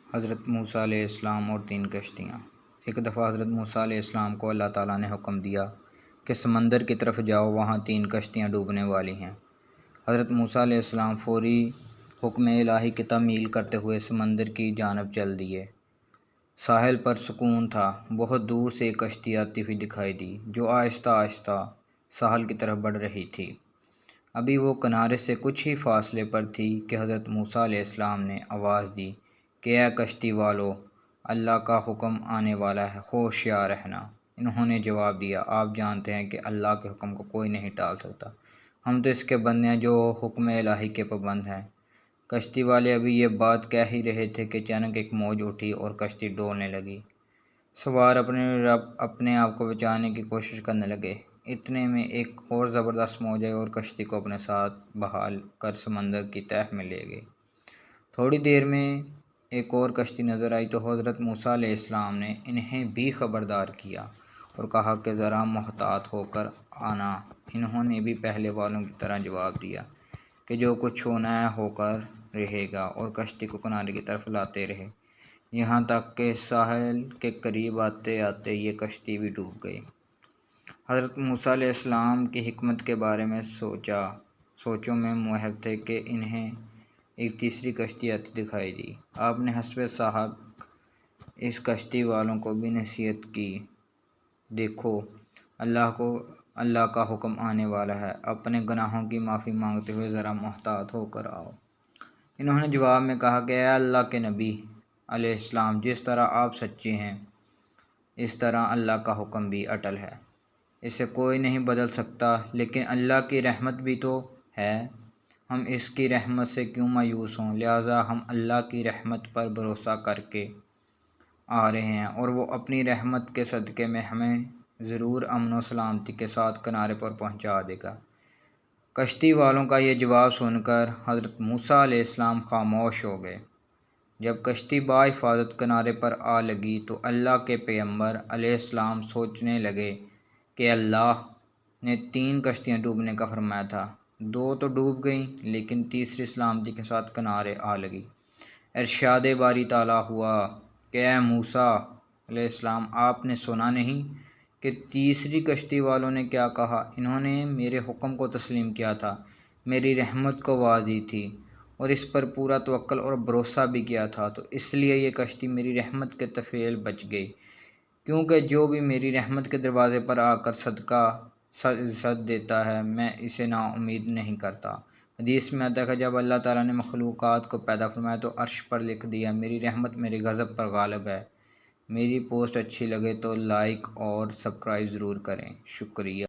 حضرت موسیٰ علیہ السلام اور 3 کشتیاں۔ ایک دفعہ حضرت موسیٰ علیہ السلام کو اللہ تعالیٰ نے حکم دیا کہ سمندر کی طرف جاؤ، وہاں 3 کشتیاں ڈوبنے والی ہیں۔ حضرت موسیٰ علیہ السلام فوری حکم الہی کی تعمیل کرتے ہوئے سمندر کی جانب چل دیے۔ ساحل پر سکون تھا۔ بہت دور سے ایک کشتی آتی ہوئی دکھائی دی جو آہستہ آہستہ ساحل کی طرف بڑھ رہی تھی۔ ابھی وہ کنارے سے کچھ ہی فاصلے پر تھی کہ حضرت موسیٰ علیہ السلام نے آواز دی کہ اے کشتی والو، اللہ کا حکم آنے والا ہے، ہوشیار رہنا۔ انہوں نے جواب دیا، آپ جانتے ہیں کہ اللہ کے حکم کو کوئی نہیں ٹال سکتا، ہم تو اس کے بندے ہیں جو حکم الہی کے پابند ہیں۔ کشتی والے ابھی یہ بات کہہ ہی رہے تھے کہ اچانک ایک موج اٹھی اور کشتی ڈولنے لگی۔ سوار اپنے آپ کو بچانے کی کوشش کرنے لگے۔ اتنے میں ایک اور زبردست موج آئی اور کشتی کو اپنے ساتھ بہا کر سمندر کی تہہ میں لے گئی۔ تھوڑی دیر میں ایک اور کشتی نظر آئی تو حضرت موسیٰ علیہ السلام نے انہیں بھی خبردار کیا اور کہا کہ ذرا محتاط ہو کر آنا۔ انہوں نے بھی پہلے والوں کی طرح جواب دیا کہ جو کچھ ہونا ہے ہو کر رہے گا، اور کشتی کو کنارے کی طرف لاتے رہے، یہاں تک کہ ساحل کے قریب آتے آتے یہ کشتی بھی ڈوب گئی۔ حضرت موسیٰ علیہ السلام کی حکمت کے بارے میں سوچوں میں محو تھے کہ انہیں ایک تیسری کشتی آتی دکھائی دی۔ آپ نے حسب سابق اس کشتی والوں کو بھی نصیحت کی، دیکھو اللہ کا حکم آنے والا ہے، اپنے گناہوں کی معافی مانگتے ہوئے ذرا محتاط ہو کر آؤ۔ انہوں نے جواب میں کہا کہ اے اللہ کے نبی علیہ السلام، جس طرح آپ سچے ہیں اس طرح اللہ کا حکم بھی اٹل ہے، اسے کوئی نہیں بدل سکتا، لیکن اللہ کی رحمت بھی تو ہے، ہم اس کی رحمت سے کیوں مایوس ہوں؟ لہٰذا ہم اللہ کی رحمت پر بھروسہ کر کے آ رہے ہیں، اور وہ اپنی رحمت کے صدقے میں ہمیں ضرور امن و سلامتی کے ساتھ کنارے پر پہنچا دے گا۔ کشتی والوں کا یہ جواب سن کر حضرت موسیٰ علیہ السلام خاموش ہو گئے۔ جب کشتی بحفاظت کنارے پر آ لگی تو اللہ کے پیغمبر علیہ السلام سوچنے لگے کہ اللہ نے 3 کشتیاں ڈوبنے کا فرمایا تھا، 2 تو ڈوب گئیں لیکن تیسری سلامتی کے ساتھ کنارے آ لگی۔ ارشاد باری تعالیٰ ہوا کہ اے موسیٰ علیہ السلام، آپ نے سنا نہیں کہ تیسری کشتی والوں نے کیا کہا؟ انہوں نے میرے حکم کو تسلیم کیا تھا، میری رحمت کو آواز دی تھی اور اس پر پورا توکل اور بھروسہ بھی کیا تھا، تو اس لیے یہ کشتی میری رحمت کے طفیل بچ گئی، کیونکہ جو بھی میری رحمت کے دروازے پر آ کر صدقہ صد دیتا ہے میں اسے نا امید نہیں کرتا۔ حدیث میں آتا ہے کہ جب اللہ تعالیٰ نے مخلوقات کو پیدا فرمایا تو عرش پر لکھ دیا، میری رحمت میرے غضب پر غالب ہے۔ میری پوسٹ اچھی لگے تو لائک اور سبسکرائب ضرور کریں۔ شکریہ۔